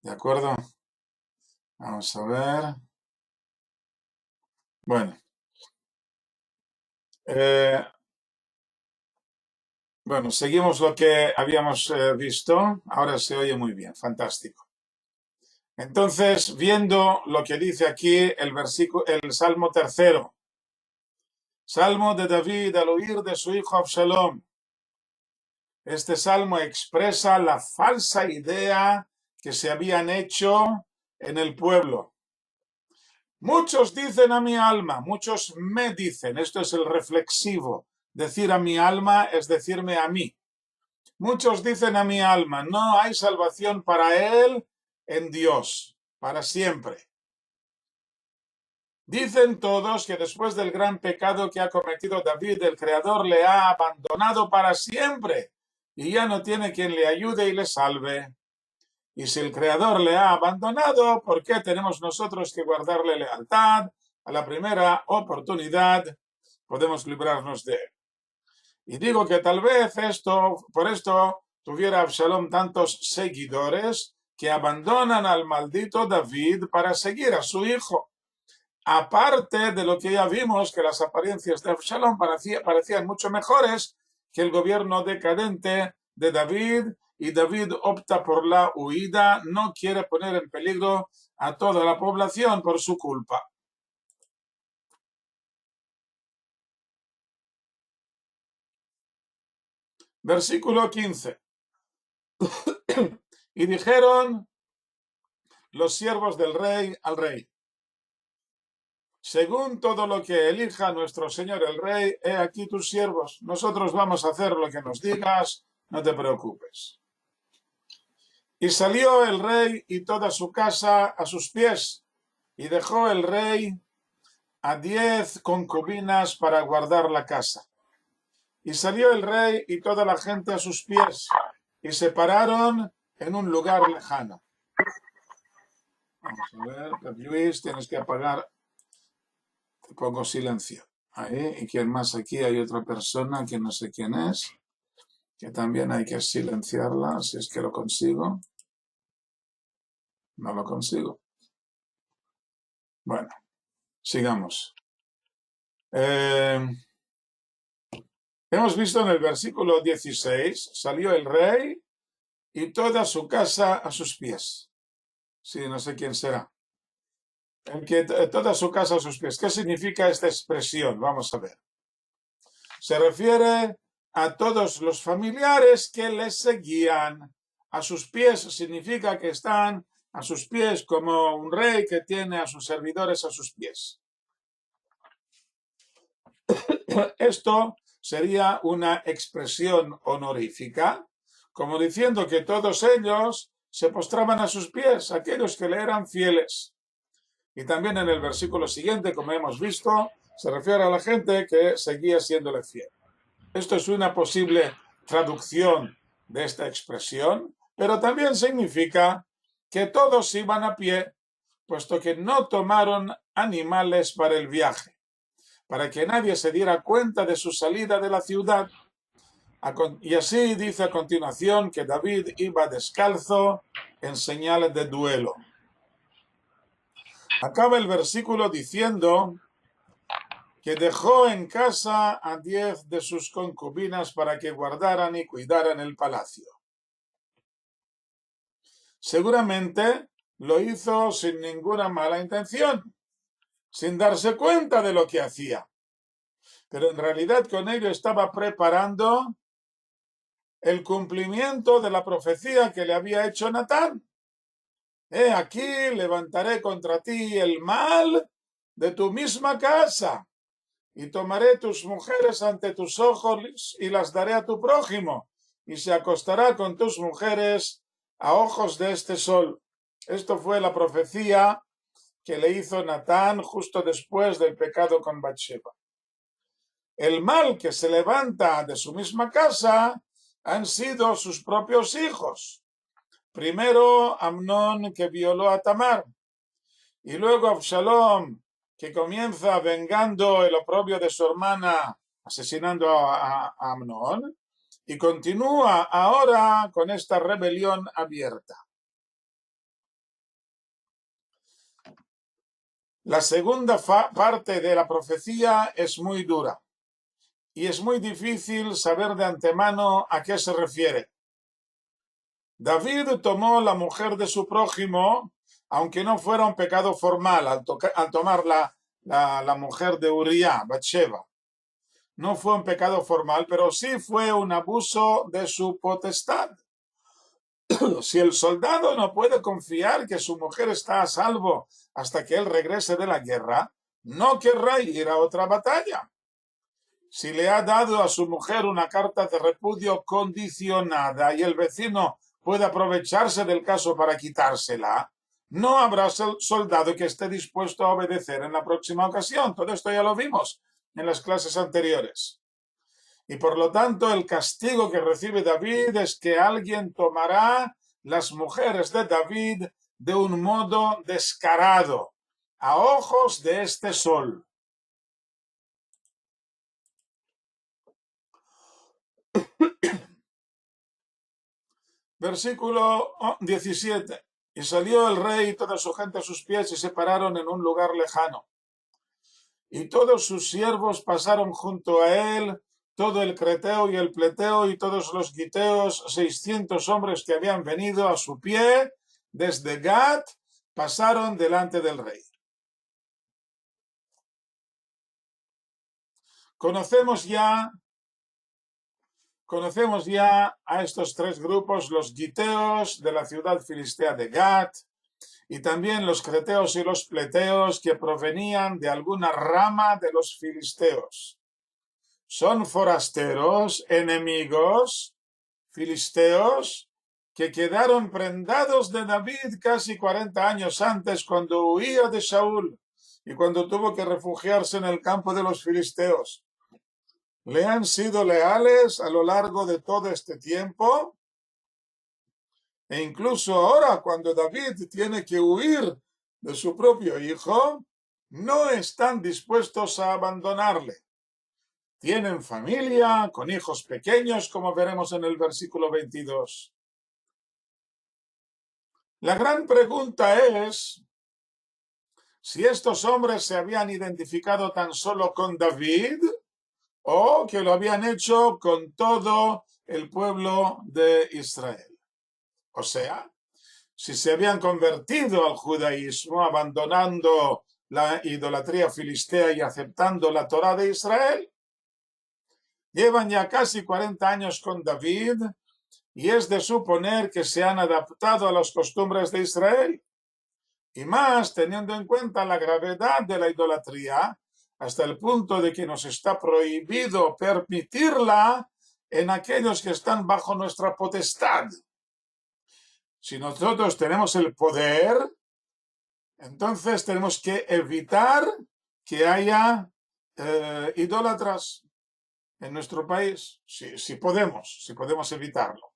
¿De acuerdo? Vamos a ver. Bueno, eh, bueno, seguimos lo que habíamos visto. Ahora se oye muy bien, fantástico. Entonces, viendo lo que dice aquí el versículo, el Salmo tercero, Salmo de David al oír de su hijo Absalom. Este salmo expresa la falsa idea que se habían hecho en el pueblo. Muchos dicen a mi alma, muchos me dicen, esto es el reflexivo, decir a mi alma es decirme a mí. Muchos dicen a mi alma, no hay salvación para él en Dios, para siempre. Dicen todos que después del gran pecado que ha cometido David, el Creador le ha abandonado para siempre y ya no tiene quien le ayude y le salve. Y si el Creador le ha abandonado, ¿por qué tenemos nosotros que guardarle lealtad? A la primera oportunidad podemos librarnos de él. Y digo que tal vez por esto tuviera Absalom tantos seguidores que abandonan al maldito David para seguir a su hijo. Aparte de lo que ya vimos, que las apariencias de Absalom parecían mucho mejores que el gobierno decadente de David, y David opta por la huida, no quiere poner en peligro a toda la población por su culpa. Versículo 15. Y dijeron los siervos del rey al rey: según todo lo que elija nuestro señor el rey, he aquí tus siervos, nosotros vamos a hacer lo que nos digas, no te preocupes. Y salió el rey y toda su casa a sus pies, y dejó el rey a 10 concubinas para guardar la casa. Y salió el rey y toda la gente a sus pies, y se pararon en un lugar lejano. Vamos a ver, Luis, tienes que apagar, te pongo silencio. Ahí, ¿y quién más aquí? Hay otra persona que no sé quién es, que también hay que silenciarla, si es que lo consigo. No lo consigo. Bueno, sigamos. Hemos visto en el versículo 16, salió el rey y toda su casa a sus pies. Sí, no sé quién será. El que toda su casa a sus pies. ¿Qué significa esta expresión? Vamos a ver. Se refiere a todos los familiares que le seguían. A sus pies significa que están a sus pies como un rey que tiene a sus servidores a sus pies. Esto sería una expresión honorífica, como diciendo que todos ellos se postraban a sus pies, aquellos que le eran fieles. Y también en el versículo siguiente, como hemos visto, se refiere a la gente que seguía siéndole fiel. Esto es una posible traducción de esta expresión, pero también significa que todos iban a pie, puesto que no tomaron animales para el viaje, para que nadie se diera cuenta de su salida de la ciudad. Y así dice a continuación que David iba descalzo en señales de duelo. Acaba el versículo diciendo que dejó en casa a 10 de sus concubinas para que guardaran y cuidaran el palacio. Seguramente lo hizo sin ninguna mala intención, sin darse cuenta de lo que hacía. Pero en realidad con ello estaba preparando el cumplimiento de la profecía que le había hecho Natán. He aquí, levantaré contra ti el mal de tu misma casa, y tomaré tus mujeres ante tus ojos y las daré a tu prójimo, y se acostará con tus mujeres a ojos de este sol. Esto fue la profecía que le hizo Natán justo después del pecado con Bathsheba. El mal que se levanta de su misma casa han sido sus propios hijos. Primero Amnón, que violó a Tamar, y luego Absalom, que comienza vengando el oprobio de su hermana, asesinando a Amnón, y continúa ahora con esta rebelión abierta. La segunda parte de la profecía es muy dura y es muy difícil saber de antemano a qué se refiere. David tomó la mujer de su prójimo, aunque no fuera un pecado formal al tomar la mujer de Uría, Bathsheba. No fue un pecado formal, pero sí fue un abuso de su potestad. Si el soldado no puede confiar que su mujer está a salvo hasta que él regrese de la guerra, no querrá ir a otra batalla. Si le ha dado a su mujer una carta de repudio condicionada y el vecino puede aprovecharse del caso para quitársela, no habrá soldado que esté dispuesto a obedecer en la próxima ocasión. Todo esto ya lo vimos en las clases anteriores. Y por lo tanto el castigo que recibe David es que alguien tomará las mujeres de David de un modo descarado, a ojos de este sol. Versículo 17. Y salió el rey y toda su gente a sus pies y se pararon en un lugar lejano. Y todos sus siervos pasaron junto a él, todo el creteo y el pleteo y todos los giteos, 600 hombres que habían venido a su pie desde Gat, pasaron delante del rey. Conocemos ya a estos tres grupos, los giteos de la ciudad filistea de Gat, y también los creteos y los pleteos que provenían de alguna rama de los filisteos. Son forasteros, enemigos, filisteos, que quedaron prendados de David casi 40 años antes cuando huía de Saúl y cuando tuvo que refugiarse en el campo de los filisteos. Le han sido leales a lo largo de todo este tiempo e incluso ahora cuando David tiene que huir de su propio hijo, no están dispuestos a abandonarle. Tienen familia, con hijos pequeños, como veremos en el versículo 22. La gran pregunta es si estos hombres se habían identificado tan solo con David o que lo habían hecho con todo el pueblo de Israel. O sea, si se habían convertido al judaísmo, abandonando la idolatría filistea y aceptando la Torá de Israel, llevan ya casi 40 años con David y es de suponer que se han adaptado a las costumbres de Israel. Y más teniendo en cuenta la gravedad de la idolatría, hasta el punto de que nos está prohibido permitirla en aquellos que están bajo nuestra potestad. Si nosotros tenemos el poder, entonces tenemos que evitar que haya idólatras en nuestro país, si podemos evitarlo.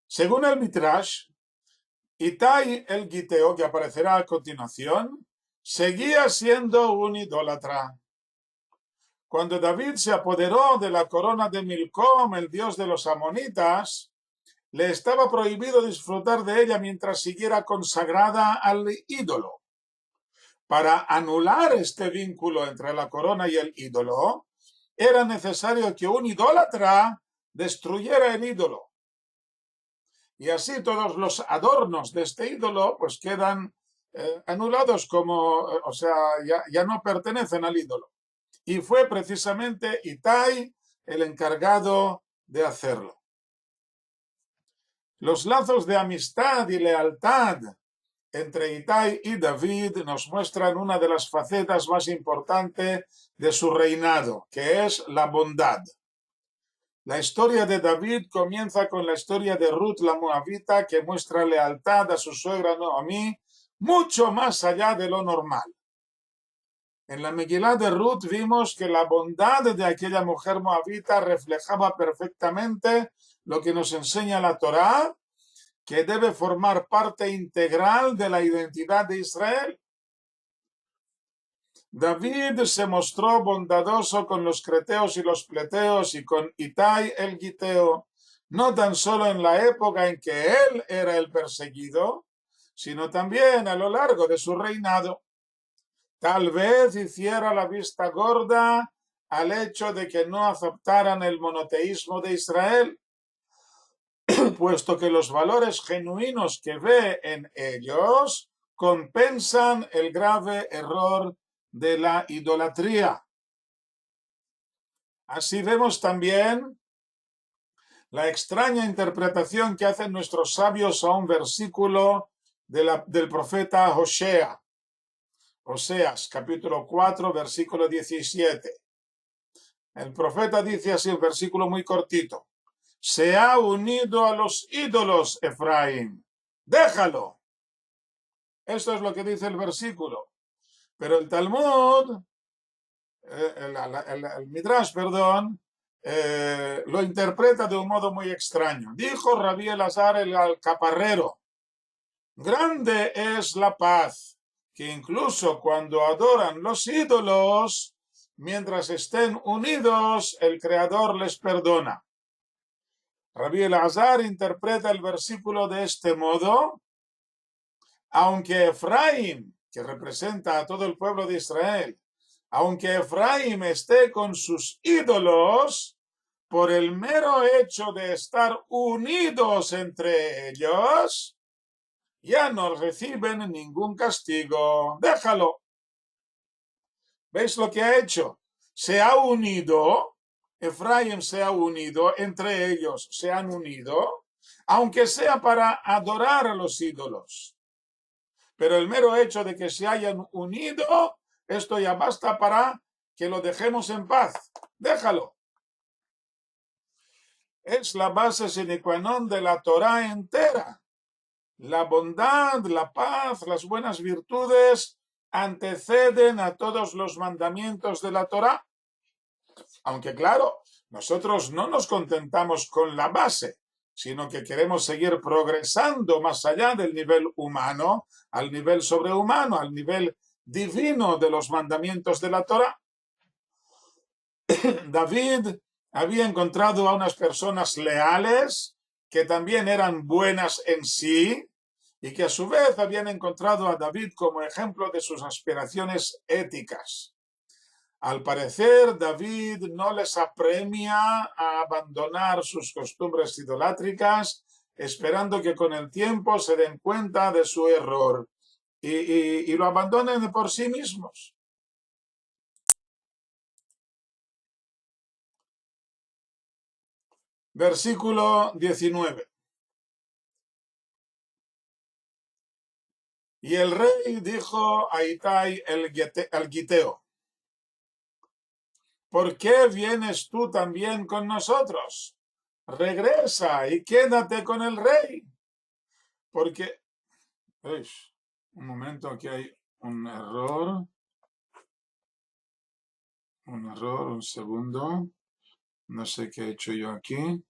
Según el Midrash, Itai el Giteo, que aparecerá a continuación, seguía siendo un idólatra. Cuando David se apoderó de la corona de Milcom, el dios de los amonitas, le estaba prohibido disfrutar de ella mientras siguiera consagrada al ídolo. Para anular este vínculo entre la corona y el ídolo, era necesario que un idólatra destruyera el ídolo. Y así todos los adornos de este ídolo pues quedan anulados o sea, ya no pertenecen al ídolo. Y fue precisamente Itai el encargado de hacerlo. Los lazos de amistad y lealtad entre Itai y David nos muestran una de las facetas más importantes de su reinado, que es la bondad. La historia de David comienza con la historia de Ruth la Moabita, que muestra lealtad a su suegra Noemí mucho más allá de lo normal. En la Megilá de Ruth vimos que la bondad de aquella mujer moabita reflejaba perfectamente lo que nos enseña la Torá, que debe formar parte integral de la identidad de Israel. David se mostró bondadoso con los creteos y los pleteos y con Itai el Giteo, no tan solo en la época en que él era el perseguido, sino también a lo largo de su reinado. Tal vez hiciera la vista gorda al hecho de que no aceptaran el monoteísmo de Israel, puesto que los valores genuinos que ve en ellos compensan el grave error de la idolatría. Así vemos también la extraña interpretación que hacen nuestros sabios a un versículo del profeta Oseas, capítulo 4, versículo 17. El profeta dice así, un versículo muy cortito: se ha unido a los ídolos Efraín, déjalo. Esto es lo que dice el versículo. Pero el Talmud, el Midrash, perdón, lo interpreta de un modo muy extraño. Dijo Rabí Elazar el alcaparrero: grande es la paz, que incluso cuando adoran los ídolos, mientras estén unidos, el Creador les perdona. Rabí Elazar interpreta el versículo de este modo: aunque Efraín, que representa a todo el pueblo de Israel, aunque Efraín esté con sus ídolos, por el mero hecho de estar unidos entre ellos, ya no reciben ningún castigo. Déjalo. ¿Veis lo que ha hecho? Se ha unido, Efraín se ha unido, entre ellos se han unido, aunque sea para adorar a los ídolos. Pero el mero hecho de que se hayan unido, esto ya basta para que lo dejemos en paz. Déjalo. Es la base sine qua non de la Torá entera. La bondad, la paz, las buenas virtudes anteceden a todos los mandamientos de la Torá. Aunque claro, nosotros no nos contentamos con la base, sino que queremos seguir progresando más allá del nivel humano, al nivel sobrehumano, al nivel divino de los mandamientos de la Torá. David había encontrado a unas personas leales que también eran buenas en sí y que a su vez habían encontrado a David como ejemplo de sus aspiraciones éticas. Al parecer, David no les apremia a abandonar sus costumbres idolátricas, esperando que con el tiempo se den cuenta de su error y lo abandonen por sí mismos. Versículo 19. Y el rey dijo a Itai el Giteo: ¿por qué vienes tú también con nosotros? Regresa y quédate con el rey. Porque, un momento, aquí hay un error, un segundo. No sé qué he hecho yo aquí.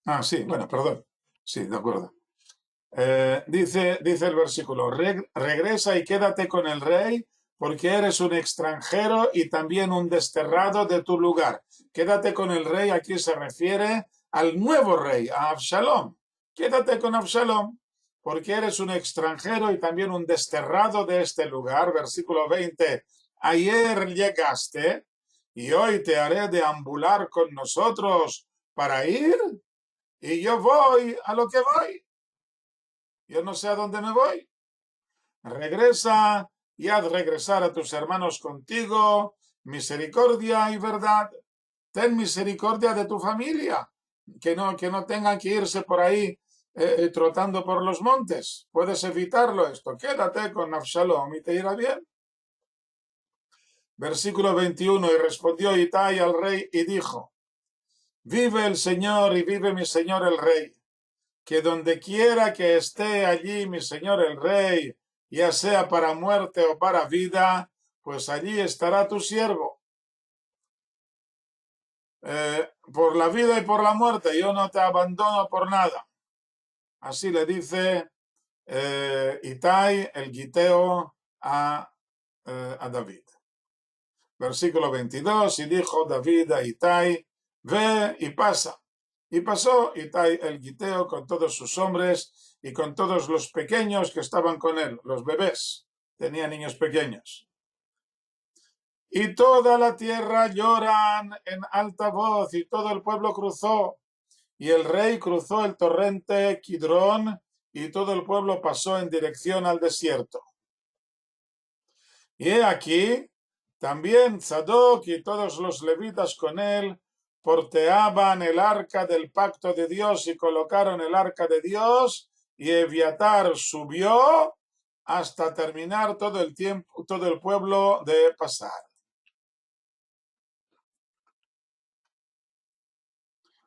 Ah, sí, bueno, perdón. Sí, de acuerdo. Dice el versículo: regresa y quédate con el rey, porque eres un extranjero y también un desterrado de tu lugar. Quédate con el rey, aquí se refiere al nuevo rey, a Absalom. Quédate con Absalom, porque eres un extranjero y también un desterrado de este lugar. Versículo 20. Ayer llegaste y hoy te haré deambular con nosotros para ir, y yo voy a lo que voy. Yo no sé a dónde me voy. Regresa y haz regresar a tus hermanos contigo, misericordia y verdad. Ten misericordia de tu familia, que no tengan que irse por ahí trotando por los montes. Puedes evitarlo esto. Quédate con Absalom y te irá bien. Versículo 21. Y respondió Itai al rey y dijo: vive el Señor y vive mi señor el rey, que donde quiera que esté allí mi señor el rey, ya sea para muerte o para vida, pues allí estará tu siervo. Por la vida y por la muerte, yo no te abandono por nada. Así le dice Itai, el Giteo, a David. Versículo 22, y dijo David a Itai, ve y pasa. Y pasó Itai el Giteo con todos sus hombres y con todos los pequeños que estaban con él, los bebés, tenía niños pequeños. Y toda la tierra lloran en alta voz, y todo el pueblo cruzó, y el rey cruzó el torrente Kidrón, y todo el pueblo pasó en dirección al desierto. Y he aquí, también Sadoc y todos los levitas con él porteaban el arca del pacto de Dios y colocaron el arca de Dios, y Eviatar subió hasta terminar todo el tiempo, todo el pueblo de pasar.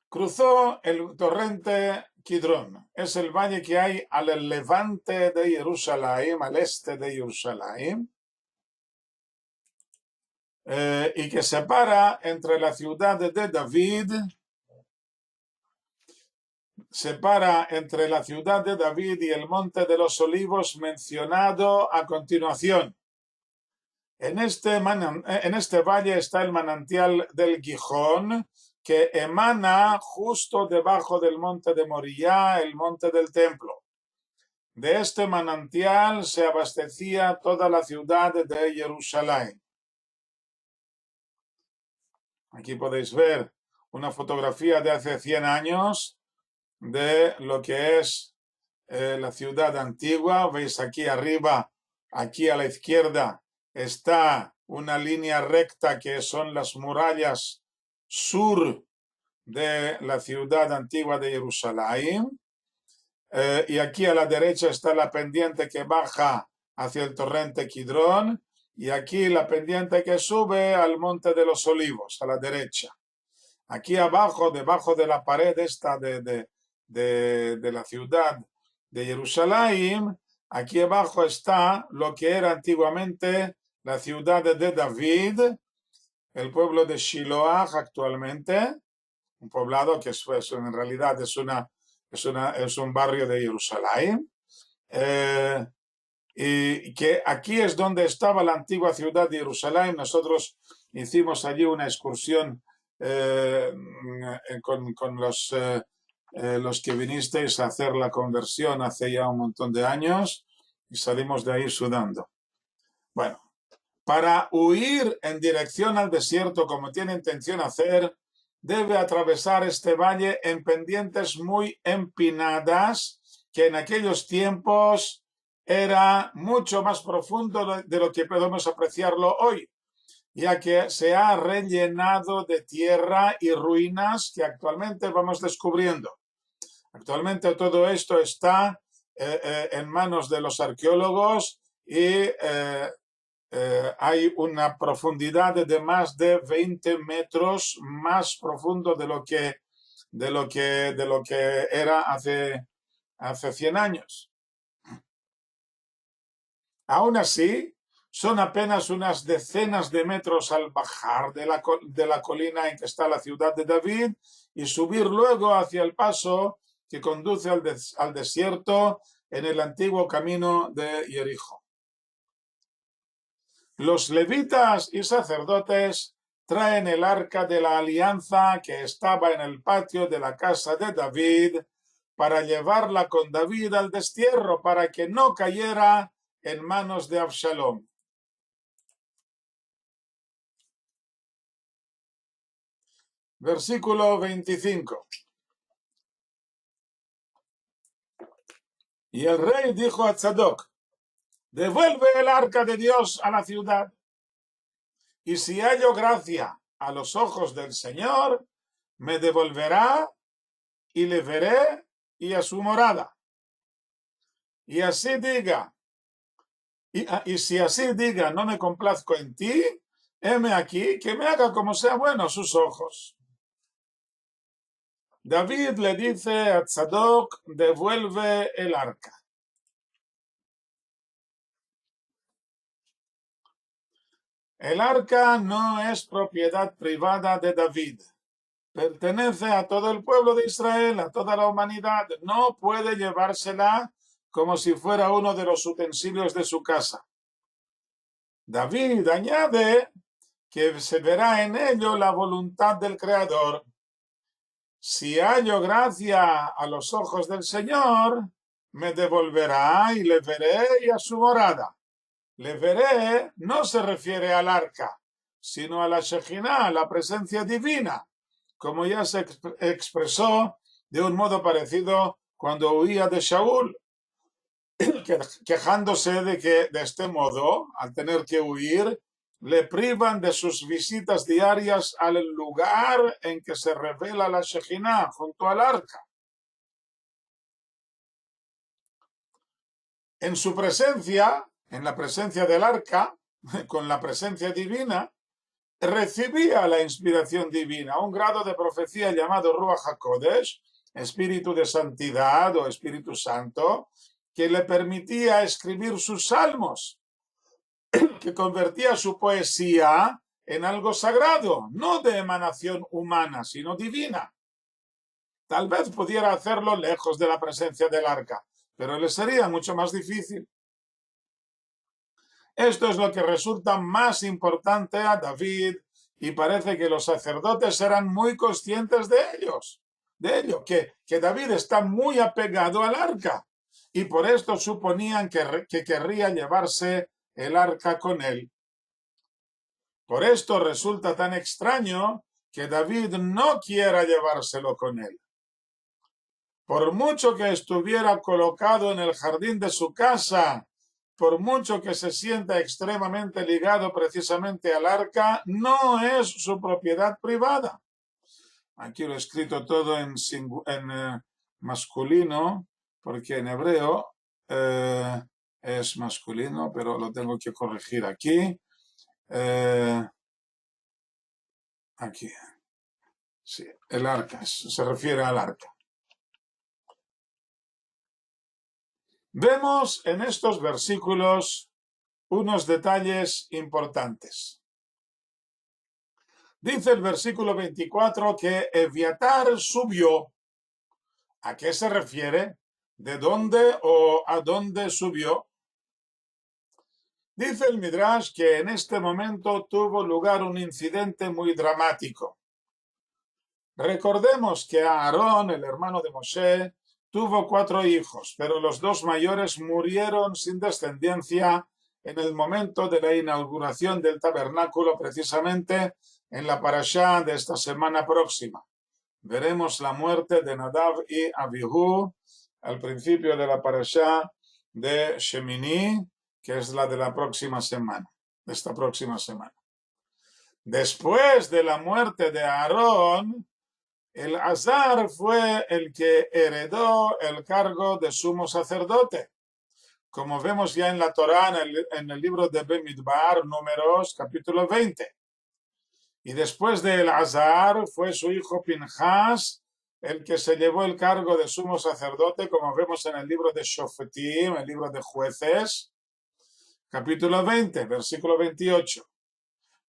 Cruzó el torrente Kidrón, es el valle que hay al levante de Jerusalén, al este de Jerusalén, y que separa entre la ciudad de David, y el monte de los olivos mencionado a continuación. En este valle está el manantial del Gijón, que emana justo debajo del monte de Moriah, el monte del templo. De este manantial se abastecía toda la ciudad de Jerusalén. Aquí podéis ver una fotografía de hace 100 años de lo que es la ciudad antigua. Veis aquí arriba, aquí a la izquierda, está una línea recta que son las murallas sur de la ciudad antigua de Jerusalén. Y aquí a la derecha está la pendiente que baja hacia el torrente Kidrón, y aquí la pendiente que sube al monte de los olivos, a la derecha. Aquí abajo, debajo de la pared esta de la ciudad de Jerusalén, aquí abajo está lo que era antiguamente la ciudad de David, el pueblo de Shiloah actualmente, un poblado que en realidad es un barrio de Jerusalén, y que aquí es donde estaba la antigua ciudad de Jerusalén. Nosotros hicimos allí una excursión con los que vinisteis a hacer la conversión hace ya un montón de años, y salimos de ahí sudando. Bueno, para huir en dirección al desierto, como tiene intención hacer, debe atravesar este valle en pendientes muy empinadas, que en aquellos tiempos era mucho más profundo de lo que podemos apreciarlo hoy, ya que se ha rellenado de tierra y ruinas que actualmente vamos descubriendo. Actualmente todo esto está en manos de los arqueólogos, y hay una profundidad de más de 20 metros más profundo de lo que era hace 100 años. Aún así, son apenas unas decenas de metros al bajar de la colina en que está la ciudad de David y subir luego hacia el paso que conduce al desierto en el antiguo camino de Jericho. Los levitas y sacerdotes traen el arca de la alianza que estaba en el patio de la casa de David para llevarla con David al destierro, para que no cayera en manos de Absalom. Versículo 25. Y el rey dijo a Sadoc, devuelve el arca de Dios a la ciudad, y si hallo gracia a los ojos del Señor, me devolverá y le veré y a su morada. Y así diga, y si así diga, no me complazco en ti, heme aquí, que me haga como sea bueno a sus ojos. David le dice a Sadoc, devuelve el arca. El arca no es propiedad privada de David. Pertenece a todo el pueblo de Israel, a toda la humanidad. No puede llevársela como si fuera uno de los utensilios de su casa. David añade que se verá en ello la voluntad del Creador. Si hallo gracia a los ojos del Señor, me devolverá y le veré y a su morada. Le veré no se refiere al arca, sino a la Shejinah, la presencia divina, como ya se expresó de un modo parecido cuando huía de Shaul, quejándose de que de este modo, al tener que huir, le privan de sus visitas diarias al lugar en que se revela la Shejinah, junto al arca. En su presencia, en la presencia del arca, con la presencia divina, recibía la inspiración divina, un grado de profecía llamado Ruach HaKodesh, espíritu de santidad o Espíritu Santo, que le permitía escribir sus salmos, que convertía su poesía en algo sagrado, no de emanación humana, sino divina. Tal vez pudiera hacerlo lejos de la presencia del arca, pero le sería mucho más difícil. Esto es lo que resulta más importante a David, y parece que los sacerdotes eran muy conscientes de ello, que David está muy apegado al arca, y por esto suponían que querría llevarse el arca con él. Por esto resulta tan extraño que David no quiera llevárselo con él. Por mucho que estuviera colocado en el jardín de su casa, por mucho que se sienta extremadamente ligado precisamente al arca, no es su propiedad privada. Aquí lo he escrito todo en masculino, porque en hebreo es masculino, pero lo tengo que corregir aquí. Aquí. Sí, el arca, se refiere al arca. Vemos en estos versículos unos detalles importantes. Dice el versículo 24 que Eviatar subió. ¿A qué se refiere? ¿De dónde o a dónde subió? Dice el Midrash que en este momento tuvo lugar un incidente muy dramático. Recordemos que Aarón, el hermano de Moshe, tuvo 4 hijos, pero los 2 mayores murieron sin descendencia en el momento de la inauguración del tabernáculo, precisamente en la parashá de esta semana próxima. Veremos la muerte de Nadav y Abihu al principio de la parashá de Shemini, que es la de la próxima semana, de esta próxima semana. Después de la muerte de Aarón, Eleazar fue el que heredó el cargo de sumo sacerdote. Como vemos ya en la Torá, en el libro de Bemidbar, Números, capítulo 20. Y después de Eleazar fue su hijo Pinjas el que se llevó el cargo de sumo sacerdote, como vemos en el libro de Shofetim, el libro de Jueces, capítulo 20, versículo 28.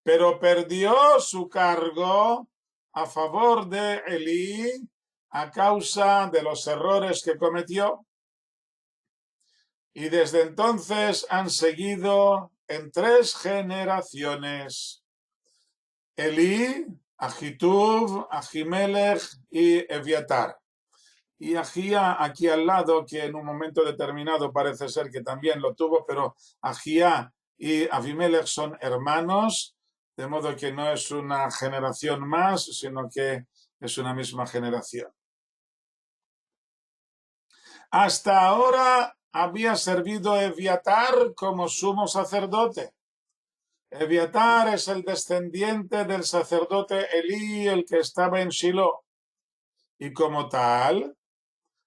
Pero perdió su cargo a favor de Elí a causa de los errores que cometió. Y desde entonces han seguido en 3 generaciones: Elí, Ahitub, Ahimelech y Eviatar. Y Ahía aquí al lado, que en un momento determinado parece ser que también lo tuvo, pero Ahía y Ahimelech son hermanos, de modo que no es una generación más, sino que es una misma generación. Hasta ahora había servido Eviatar como sumo sacerdote. Eviatar es el descendiente del sacerdote Elí, el que estaba en Shiloh. Y como tal,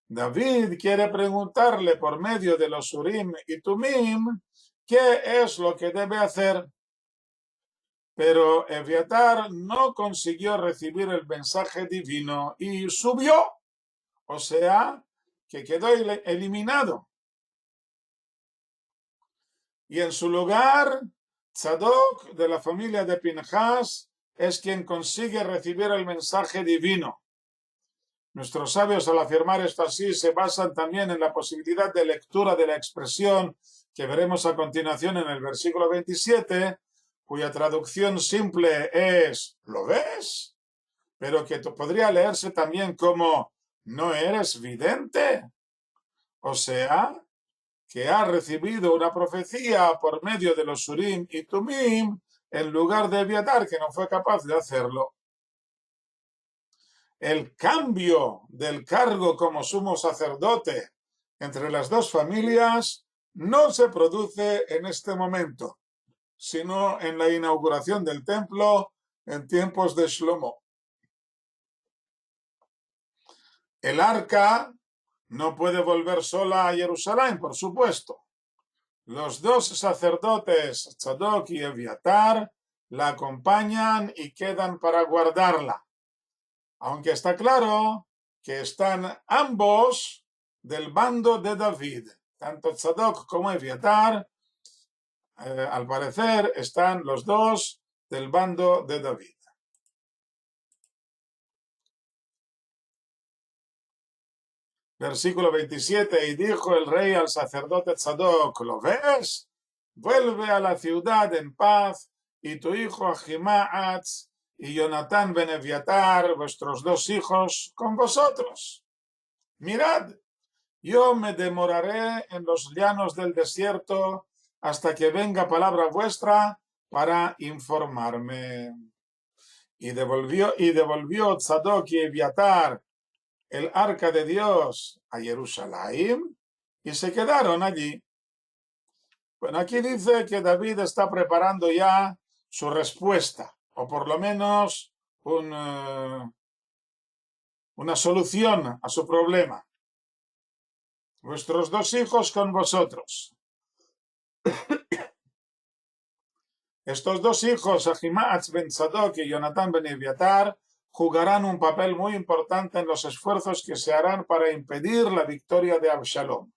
David quiere preguntarle por medio de los Urim y Tumim qué es lo que debe hacer. Pero Eviatar no consiguió recibir el mensaje divino y subió, o sea, que quedó eliminado. Y en su lugar, Tzadok, de la familia de Pinjas, es quien consigue recibir el mensaje divino. Nuestros sabios, al afirmar esto así, se basan también en la posibilidad de lectura de la expresión que veremos a continuación en el versículo 27, cuya traducción simple es ¿lo ves? Pero que podría leerse también como ¿no eres vidente? O sea, que ha recibido una profecía por medio de los Urim y Tumim en lugar de Eviatar, que no fue capaz de hacerlo. El cambio del cargo como sumo sacerdote entre las dos familias no se produce en este momento, sino en la inauguración del templo en tiempos de Shlomo. El arca no puede volver sola a Jerusalén, por supuesto. Los dos sacerdotes, Tzadok y Eviatar, la acompañan y quedan para guardarla. Aunque está claro que están ambos del bando de David. Tanto Tzadok como Eviatar, al parecer, están los dos del bando de David. Versículo 27, y dijo el rey al sacerdote Tzadok, ¿lo ves? Vuelve a la ciudad en paz, y tu hijo Ahimaatz y Jonatán ben Eviatar, vuestros dos hijos, con vosotros. Mirad, yo me demoraré en los llanos del desierto hasta que venga palabra vuestra para informarme. Y devolvió Tzadok y Eviatar el arca de Dios a Jerusalén y se quedaron allí. Bueno, aquí dice que David está preparando ya su respuesta, o por lo menos una solución a su problema. Vuestros dos hijos con vosotros. Estos dos hijos, Ahimaatz ben Tzadok y Jonatán ben Eviatar, jugarán un papel muy importante en los esfuerzos que se harán para impedir la victoria de Absalom.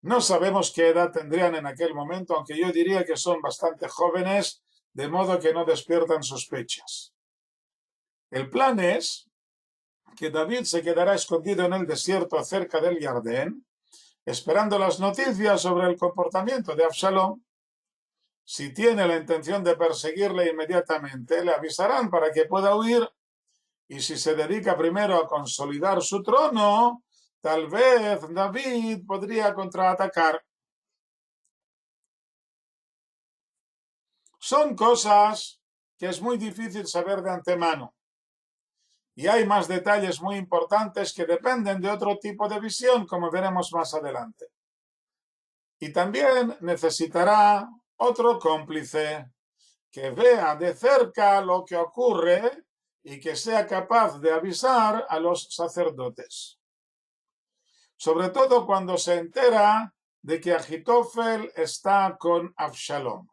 No sabemos qué edad tendrían en aquel momento, aunque yo diría que son bastante jóvenes, de modo que no despiertan sospechas. El plan es que David se quedará escondido en el desierto cerca del Jardín, esperando las noticias sobre el comportamiento de Absalom. Si tiene la intención de perseguirle inmediatamente, le avisarán para que pueda huir, y si se dedica primero a consolidar su trono, tal vez David podría contraatacar. Son cosas que es muy difícil saber de antemano. Y hay más detalles muy importantes que dependen de otro tipo de visión, como veremos más adelante. Y también necesitará otro cómplice que vea de cerca lo que ocurre y que sea capaz de avisar a los sacerdotes. Sobre todo cuando se entera de que Ahitofel está con Absalom.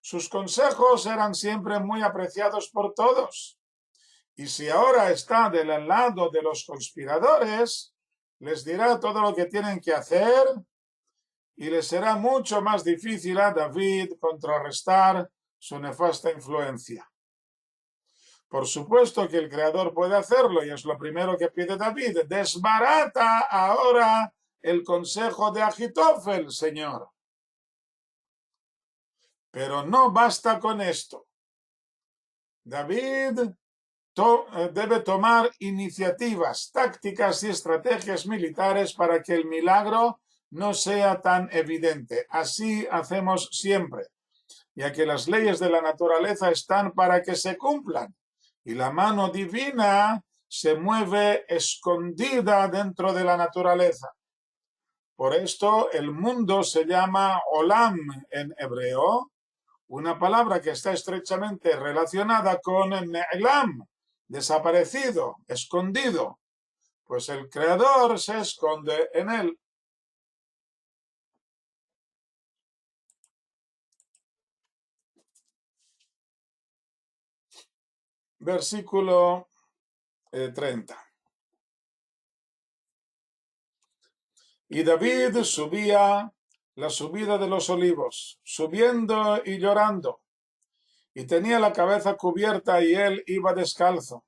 Sus consejos eran siempre muy apreciados por todos. Y si ahora está del lado de los conspiradores, les dirá todo lo que tienen que hacer y les será mucho más difícil a David contrarrestar su nefasta influencia. Por supuesto que el Creador puede hacerlo y es lo primero que pide David. Desbarata ahora el consejo de Ahitofel, Señor. Pero no basta con esto. David debe tomar iniciativas, tácticas y estrategias militares para que el milagro no sea tan evidente. Así hacemos siempre, ya que las leyes de la naturaleza están para que se cumplan y la mano divina se mueve escondida dentro de la naturaleza. Por esto el mundo se llama Olam en hebreo, una palabra que está estrechamente relacionada con Ne'elam, desaparecido, escondido, pues el Creador se esconde en él. Versículo 30. Y David subía la subida de los olivos, subiendo y llorando, y tenía la cabeza cubierta y él iba descalzo.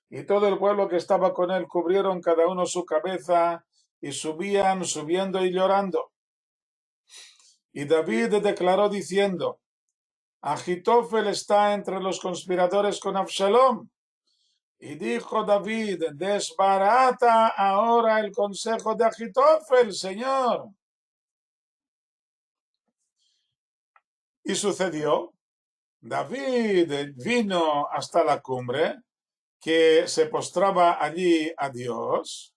Y todo el pueblo que estaba con él cubrieron cada uno su cabeza y subían, subiendo y llorando. Y David declaró diciendo, Ahitofel está entre los conspiradores con Absalom. Y dijo David, desbarata ahora el consejo de Ahitofel, Señor. Y sucedió, David vino hasta la cumbre, que se postraba allí a Dios,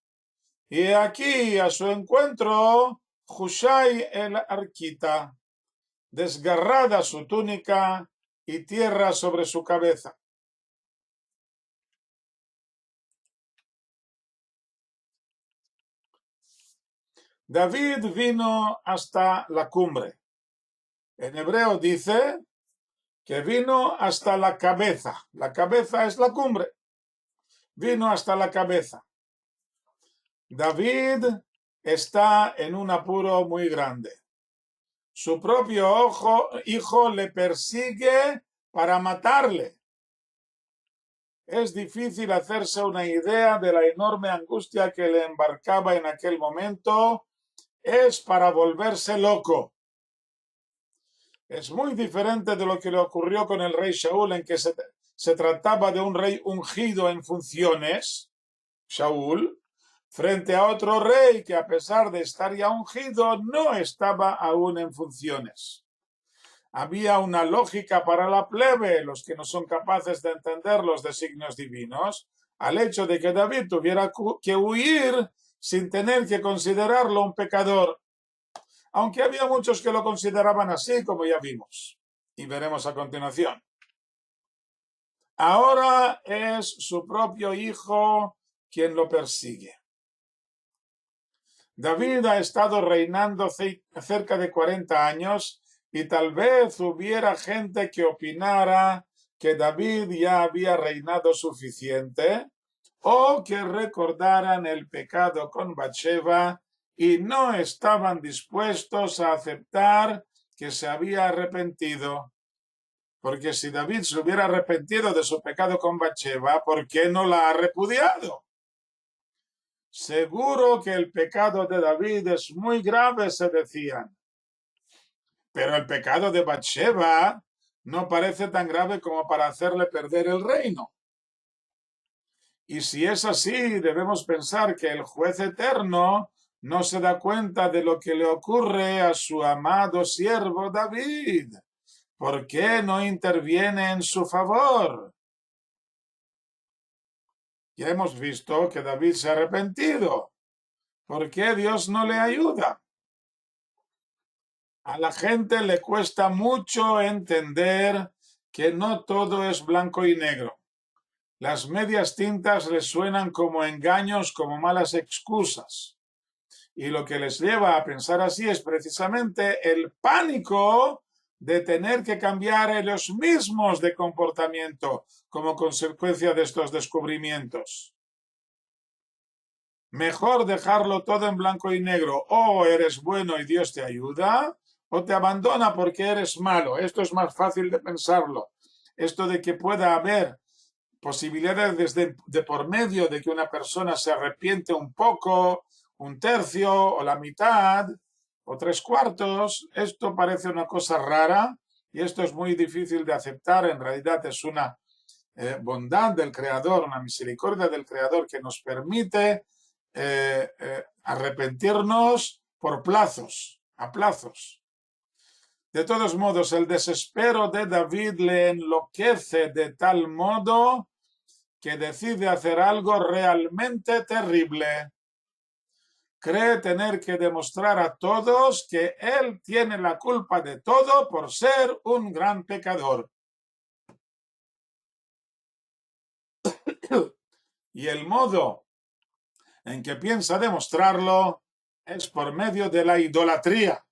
y aquí a su encuentro Hushai el arquita, desgarrada su túnica y tierra sobre su cabeza. David vino hasta la cumbre. En hebreo dice que vino hasta la cabeza. La cabeza es la cumbre. Vino hasta la cabeza. David está en un apuro muy grande. Su propio hijo le persigue para matarle. Es difícil hacerse una idea de la enorme angustia que le embarcaba en aquel momento. Es para volverse loco. Es muy diferente de lo que le ocurrió con el rey Shaul, en que se trataba de un rey ungido en funciones, Shaul, frente a otro rey que, a pesar de estar ya ungido, no estaba aún en funciones. Había una lógica para la plebe, los que no son capaces de entender los designios divinos, al hecho de que David tuviera que huir sin tener que considerarlo un pecador, aunque había muchos que lo consideraban así, como ya vimos y veremos a continuación. Ahora es su propio hijo quien lo persigue. David ha estado reinando cerca de 40 años y tal vez hubiera gente que opinara que David ya había reinado suficiente o que recordaran el pecado con Bathsheba y no estaban dispuestos a aceptar que se había arrepentido. Porque si David se hubiera arrepentido de su pecado con Bathsheba, ¿por qué no la ha repudiado? Seguro que el pecado de David es muy grave, se decían. Pero el pecado de Bathsheba no parece tan grave como para hacerle perder el reino. Y si es así, debemos pensar que el juez eterno no se da cuenta de lo que le ocurre a su amado siervo David. ¿Por qué no interviene en su favor? Ya hemos visto que David se ha arrepentido. ¿Por qué Dios no le ayuda? A la gente le cuesta mucho entender que no todo es blanco y negro. Las medias tintas les suenan como engaños, como malas excusas. Y lo que les lleva a pensar así es precisamente el pánico de tener que cambiar ellos mismos de comportamiento como consecuencia de estos descubrimientos. Mejor dejarlo todo en blanco y negro. O eres bueno y Dios te ayuda, o te abandona porque eres malo. Esto es más fácil de pensarlo. Esto de que pueda haber posibilidades de por medio de que una persona se arrepiente un poco, un tercio o la mitad o 3/4, esto parece una cosa rara y esto es muy difícil de aceptar. En realidad es una bondad del Creador, una misericordia del Creador que nos permite arrepentirnos por plazos, a plazos. De todos modos, el desespero de David le enloquece de tal modo que decide hacer algo realmente terrible. Cree tener que demostrar a todos que él tiene la culpa de todo por ser un gran pecador. Y el modo en que piensa demostrarlo es por medio de la idolatría.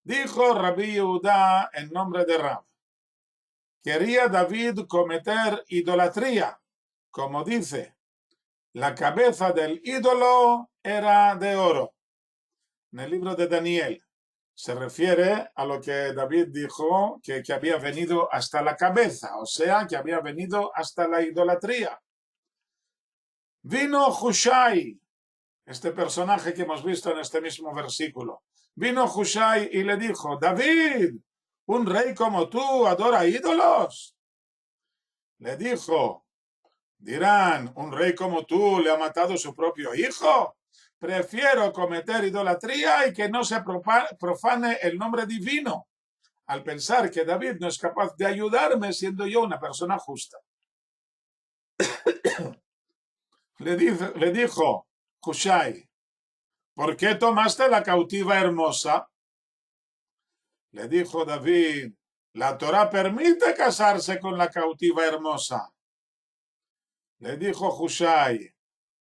Dijo Rabí Yehudá en nombre de Rab: quería David cometer idolatría, como dice, la cabeza del ídolo era de oro. En el libro de Daniel se refiere a lo que David dijo, que había venido hasta la cabeza, o sea, que había venido hasta la idolatría. Vino Hushai, este personaje que hemos visto en este mismo versículo. Vino Hushai y le dijo: David, ¿Un rey como tú adora ídolos? Le dijo, dirán, un rey como tú le ha matado a su propio hijo. Prefiero cometer idolatría y que no se profane el nombre divino, al pensar que David no es capaz de ayudarme siendo yo una persona justa. Le dijo Hushai, ¿por qué tomaste la cautiva hermosa? Le dijo David, la Torá permite casarse con la cautiva hermosa. Le dijo Hushai,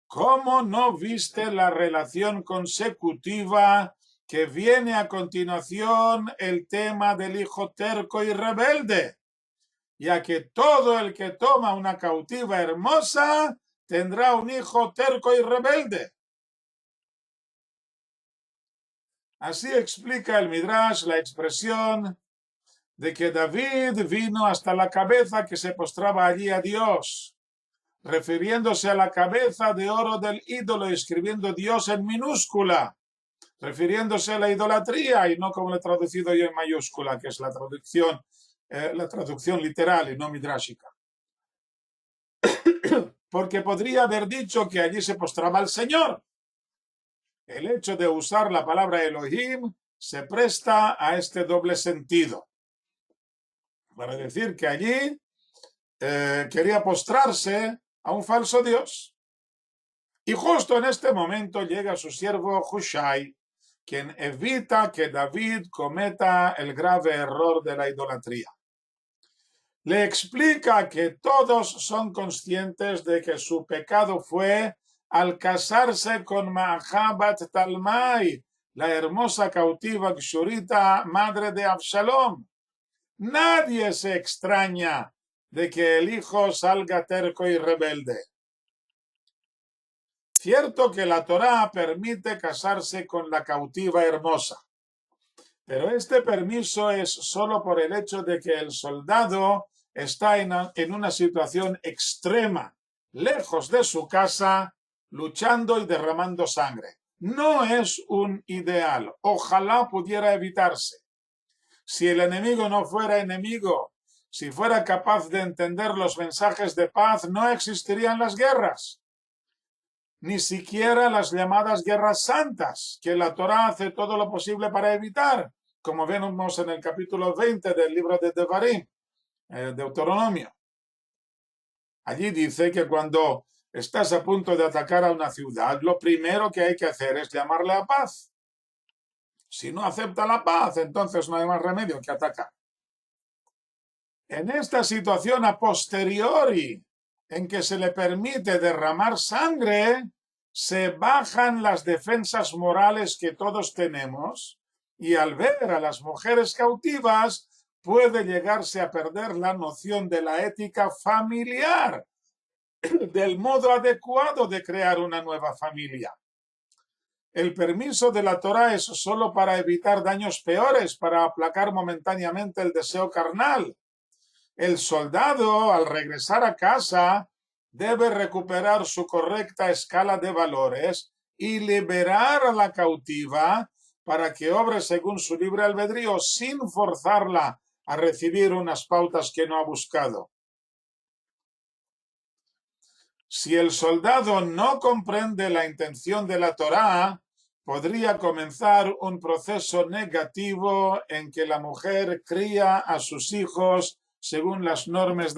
¿cómo no viste la relación consecutiva que viene a continuación el tema del hijo terco y rebelde? Ya que todo el que toma una cautiva hermosa tendrá un hijo terco y rebelde. Así explica el Midrash la expresión de que David vino hasta la cabeza que se postraba allí a Dios, refiriéndose a la cabeza de oro del ídolo, escribiendo Dios en minúscula, refiriéndose a la idolatría y no como lo he traducido yo en mayúscula, que es la traducción literal y no midrashica. Porque podría haber dicho que allí se postraba el Señor. El hecho de usar la palabra Elohim se presta a este doble sentido, para decir que allí quería postrarse a un falso Dios. Y justo en este momento llega su siervo Hushai, quien evita que David cometa el grave error de la idolatría. Le explica que todos son conscientes de que su pecado fue al casarse con Mahabat Talmai, la hermosa cautiva Kshurita, madre de Absalom. Nadie se extraña de que el hijo salga terco y rebelde. Cierto que la Torá permite casarse con la cautiva hermosa, pero este permiso es solo por el hecho de que el soldado está en una situación extrema, lejos de su casa, luchando y derramando sangre. No es un ideal. Ojalá pudiera evitarse. Si el enemigo no fuera enemigo, si fuera capaz de entender los mensajes de paz, no existirían las guerras. Ni siquiera las llamadas guerras santas, que la Torá hace todo lo posible para evitar, como vemos en el capítulo 20 del libro de Devarim, Deuteronomio. Allí dice que cuando estás a punto de atacar a una ciudad, lo primero que hay que hacer es llamarle a paz. Si no acepta la paz, entonces no hay más remedio que atacar. En esta situación a posteriori, en que se le permite derramar sangre, se bajan las defensas morales que todos tenemos y al ver a las mujeres cautivas puede llegarse a perder la noción de la ética familiar, del modo adecuado de crear una nueva familia. El permiso de la Torá es solo para evitar daños peores, para aplacar momentáneamente el deseo carnal. El soldado, al regresar a casa, debe recuperar su correcta escala de valores y liberar a la cautiva para que obre según su libre albedrío sin forzarla a recibir unas pautas que no ha buscado. Si el soldado no comprende la intención de la Torá, podría comenzar un proceso negativo en que la mujer cría a sus hijos según las normas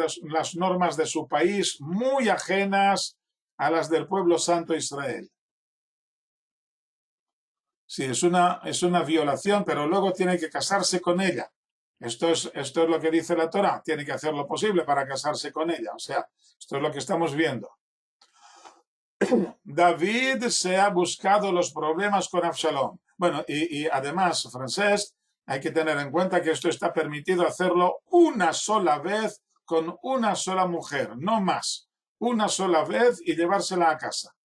de su país, muy ajenas a las del pueblo santo Israel. Sí, es una violación, pero luego tiene que casarse con ella. Esto es lo que dice la Torá, tiene que hacer lo posible para casarse con ella. O sea, esto es lo que estamos viendo. David se ha buscado los problemas con Absalom. Bueno, y además, Francés, hay que tener en cuenta que esto está permitido hacerlo una sola vez con una sola mujer, no más. Una sola vez y llevársela a casa.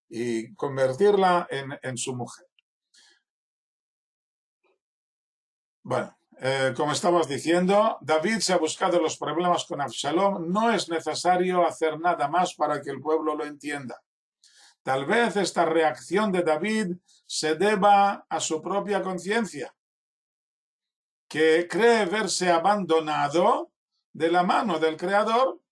Y convertirla en su mujer. Bueno, como estabas diciendo, David se ha buscado los problemas con Absalom. No es necesario hacer nada más para que el pueblo lo entienda. Tal vez esta reacción de David se deba a su propia conciencia. que cree verse abandonado de la mano del Creador,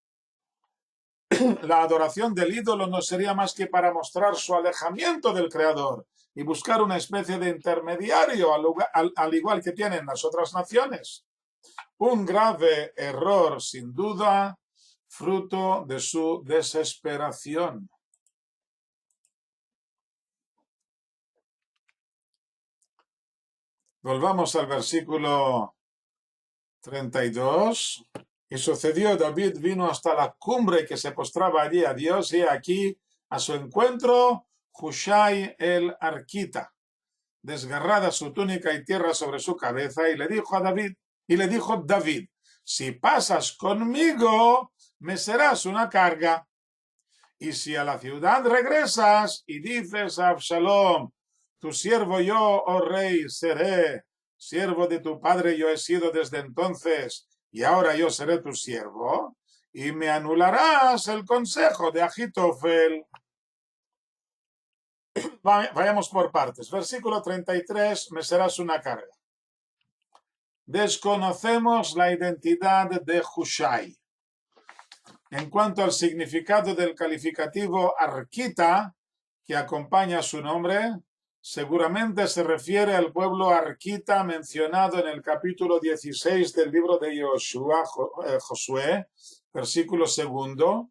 la adoración del ídolo no sería más que para mostrar su alejamiento del Creador y buscar una especie de intermediario, al igual que tienen las otras naciones. Un grave error, sin duda, fruto de su desesperación. Volvamos al versículo 32. Y sucedió, David vino hasta la cumbre que se postraba allí a Dios, y aquí a su encuentro Hushai el arquita, desgarrada su túnica y tierra sobre su cabeza, y le dijo David, si pasas conmigo, me serás una carga, y si a la ciudad regresas y dices a Absalom, tu siervo yo, oh rey, seré, siervo de tu padre yo he sido desde entonces, y ahora yo seré tu siervo, y me anularás el consejo de Ahitofel. Vayamos por partes. Versículo 33, me serás una carga. Desconocemos la identidad de Hushai. En cuanto al significado del calificativo arquita, que acompaña su nombre, seguramente se refiere al pueblo arquita mencionado en el capítulo 16 del libro de Josué, versículo 2.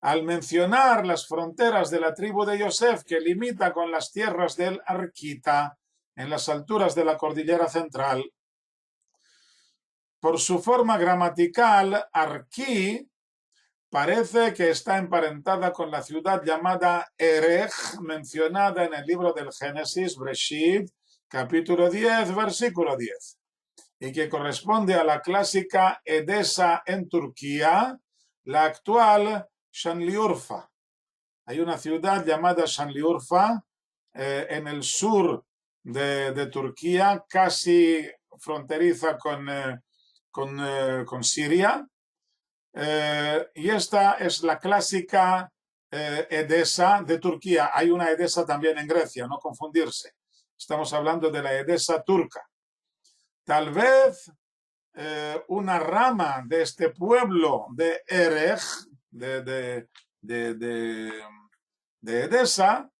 Al mencionar las fronteras de la tribu de Yosef, que limita con las tierras del Arquita, en las alturas de la cordillera central. Por su forma gramatical, Arquí parece que está emparentada con la ciudad llamada Erech, mencionada en el libro del Génesis, Breshit, capítulo 10, versículo 10, y que corresponde a la clásica Edesa en Turquía, la actual Şanlıurfa. Hay una ciudad llamada Şanlıurfa en el sur de Turquía, casi fronteriza con Siria, y esta es la clásica Edesa de Turquía. Hay una Edesa también en Grecia, no confundirse. Estamos hablando de la Edesa turca. Tal vez una rama de este pueblo de Erech, de Edesa,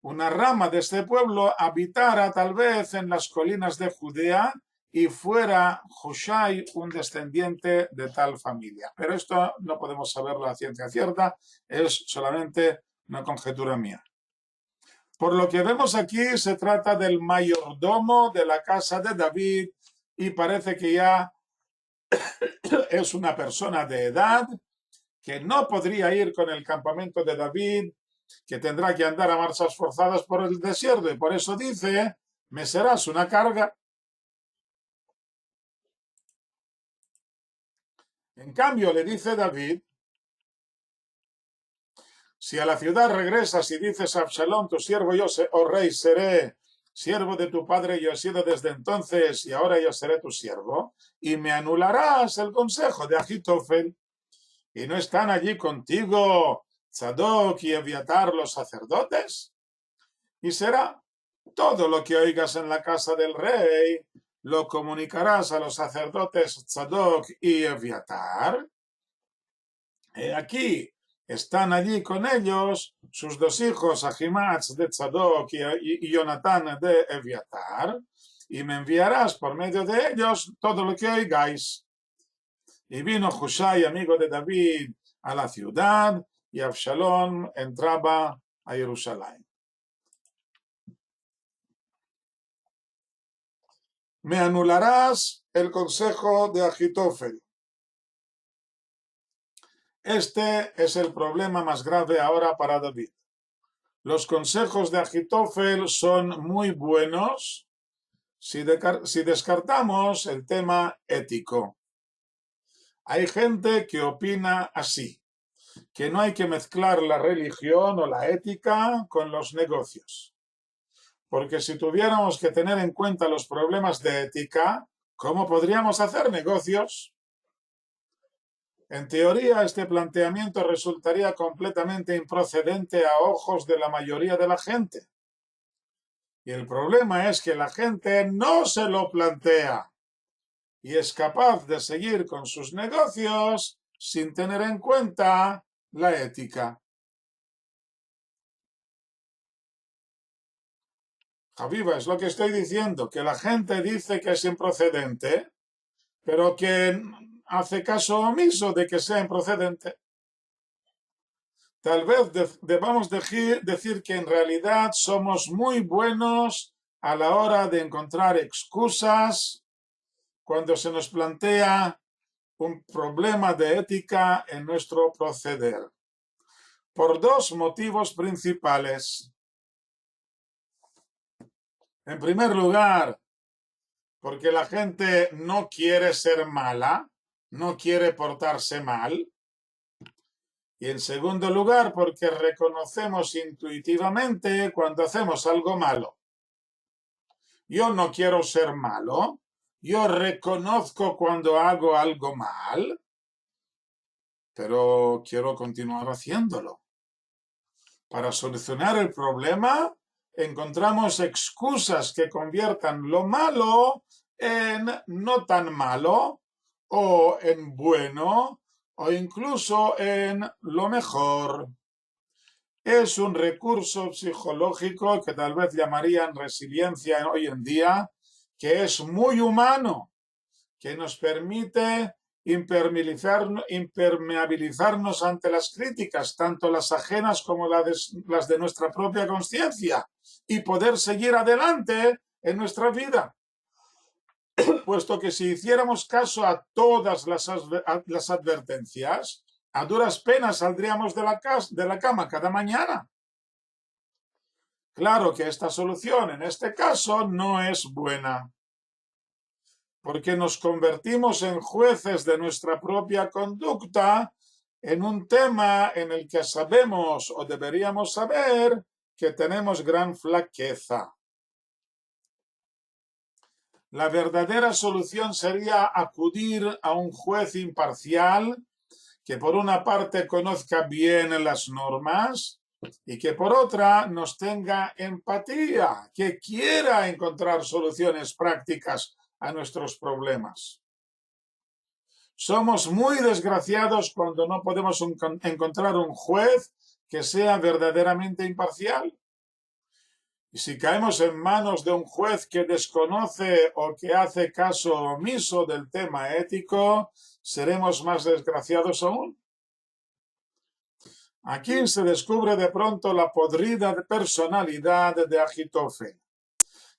una rama de este pueblo habitara tal vez en las colinas de Judea y fuera Hushai un descendiente de tal familia. Pero esto no podemos saberlo a ciencia cierta, es solamente una conjetura mía. Por lo que vemos aquí, se trata del mayordomo de la casa de David y parece que ya es una persona de edad que no podría ir con el campamento de David, que tendrá que andar a marchas forzadas por el desierto, y por eso dice, me serás una carga. En cambio, le dice David, si a la ciudad regresas y dices a Absalón, tu siervo yo, oh rey, seré siervo de tu padre, yo he sido desde entonces, y ahora yo seré tu siervo, y me anularás el consejo de Ahitofel, y no están allí contigo Tzadok y Eviatar los sacerdotes, y será todo lo que oigas en la casa del rey, lo comunicarás a los sacerdotes Tzadok y Eviatar. Aquí están allí con ellos sus dos hijos, Ahimaaz de Tzadok y Jonatán de Eviatar, y me enviarás por medio de ellos todo lo que oigáis. Y vino Hushai, amigo de David, a la ciudad, y Absalón entraba a Jerusalén. Me anularás el consejo de Ahitofel. Este es el problema más grave ahora para David. Los consejos de Ahitofel son muy buenos si descartamos el tema ético. Hay gente que opina así, que no hay que mezclar la religión o la ética con los negocios. Porque si tuviéramos que tener en cuenta los problemas de ética, ¿cómo podríamos hacer negocios? En teoría, este planteamiento resultaría completamente improcedente a ojos de la mayoría de la gente. Y el problema es que la gente no se lo plantea. y es capaz de seguir con sus negocios sin tener en cuenta la ética. Javiva, es lo que estoy diciendo, que la gente dice que es improcedente, pero que hace caso omiso de que sea improcedente. Tal vez debamos decir que en realidad somos muy buenos a la hora de encontrar excusas cuando se nos plantea un problema de ética en nuestro proceder, por dos motivos principales. En primer lugar, porque la gente no quiere ser mala, no quiere portarse mal. Y en segundo lugar, porque reconocemos intuitivamente cuando hacemos algo malo. Yo no quiero ser malo, yo reconozco cuando hago algo mal, pero quiero continuar haciéndolo. Para solucionar el problema, encontramos excusas que conviertan lo malo en no tan malo, o en bueno, o incluso en lo mejor. Es un recurso psicológico que tal vez llamarían resiliencia hoy en día, que es muy humano, que nos permite impermeabilizarnos ante las críticas, tanto las ajenas como las de nuestra propia conciencia, y poder seguir adelante en nuestra vida. Puesto que si hiciéramos caso a todas las advertencias, a duras penas saldríamos de la cama cada mañana. Claro que esta solución en este caso no es buena, porque nos convertimos en jueces de nuestra propia conducta en un tema en el que sabemos o deberíamos saber que tenemos gran flaqueza. La verdadera solución sería acudir a un juez imparcial que por una parte conozca bien las normas y que por otra nos tenga empatía, que quiera encontrar soluciones prácticas a nuestros problemas. Somos muy desgraciados cuando no podemos encontrar un juez que sea verdaderamente imparcial. Y si caemos en manos de un juez que desconoce o que hace caso omiso del tema ético, seremos más desgraciados aún. Aquí se descubre de pronto la podrida personalidad de Agitofel,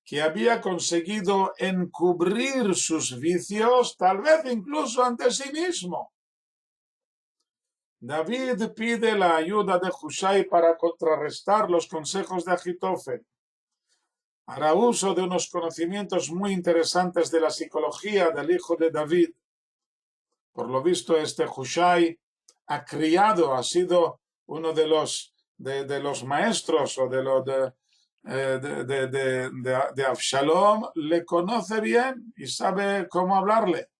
que había conseguido encubrir sus vicios, tal vez incluso ante sí mismo. David pide la ayuda de Hushai para contrarrestar los consejos de Agitofel. Hará uso de unos conocimientos muy interesantes de la psicología del hijo de David. Por lo visto, este Hushai ha sido uno de los maestros o de Absalom, le conoce bien y sabe cómo hablarle.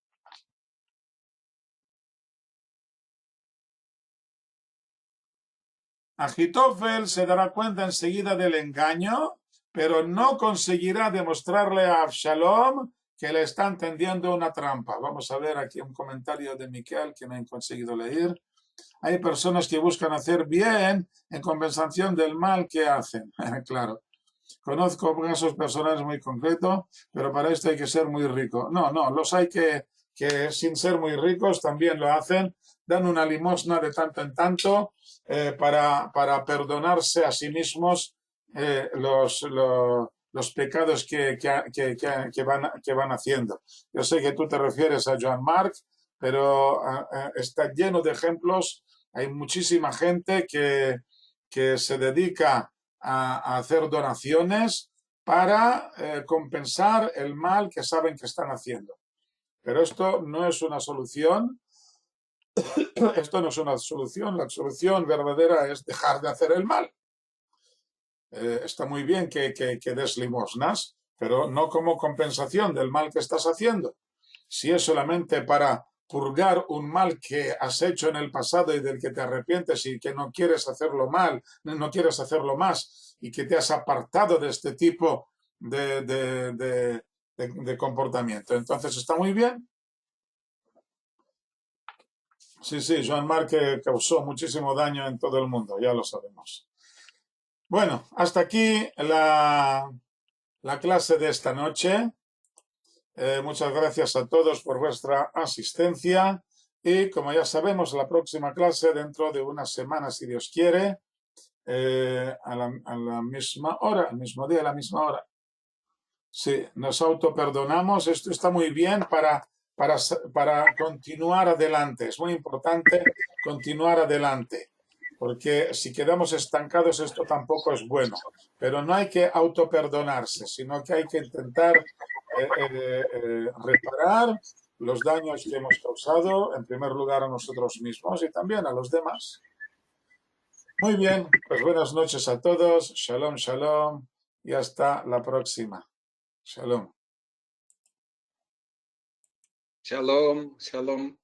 Agitofel se dará cuenta enseguida del engaño, pero no conseguirá demostrarle a Absalom que le están tendiendo una trampa. Vamos a ver aquí un comentario de Miquel que no he conseguido leer. Hay personas que buscan hacer bien en compensación del mal que hacen. Claro. Conozco casos personales muy concretos, pero para esto hay que ser muy rico. No, los hay que sin ser muy ricos también lo hacen, dan una limosna de tanto en tanto para perdonarse a sí mismos los pecados que van haciendo. Yo sé que tú te refieres a Joan Marc, pero está lleno de ejemplos. Hay muchísima gente que se dedica a hacer donaciones para compensar el mal que saben que están haciendo. Pero esto no es una solución. Esto no es una solución. La solución verdadera es dejar de hacer el mal. Está muy bien que des limosnas, pero no como compensación del mal que estás haciendo. Si es solamente para purgar un mal que has hecho en el pasado y del que te arrepientes y que no quieres hacerlo mal, no quieres hacerlo más y que te has apartado de este tipo de comportamiento. Entonces está muy bien, Sí, sí, Joan Marc que causó muchísimo daño en todo el mundo, ya lo sabemos. Bueno, hasta aquí la clase de esta noche. Muchas gracias a todos por vuestra asistencia y como ya sabemos, la próxima clase dentro de una semana, si Dios quiere, a la misma hora, al mismo día, a la misma hora. Sí, nos autoperdonamos. Esto está muy bien para continuar adelante. Es muy importante continuar adelante, porque si quedamos estancados esto tampoco es bueno. Pero no hay que autoperdonarse, sino que hay que intentar reparar los daños que hemos causado, en primer lugar a nosotros mismos y también a los demás. Muy bien, pues buenas noches a todos. Shalom, shalom y hasta la próxima. Shalom. Shalom, shalom.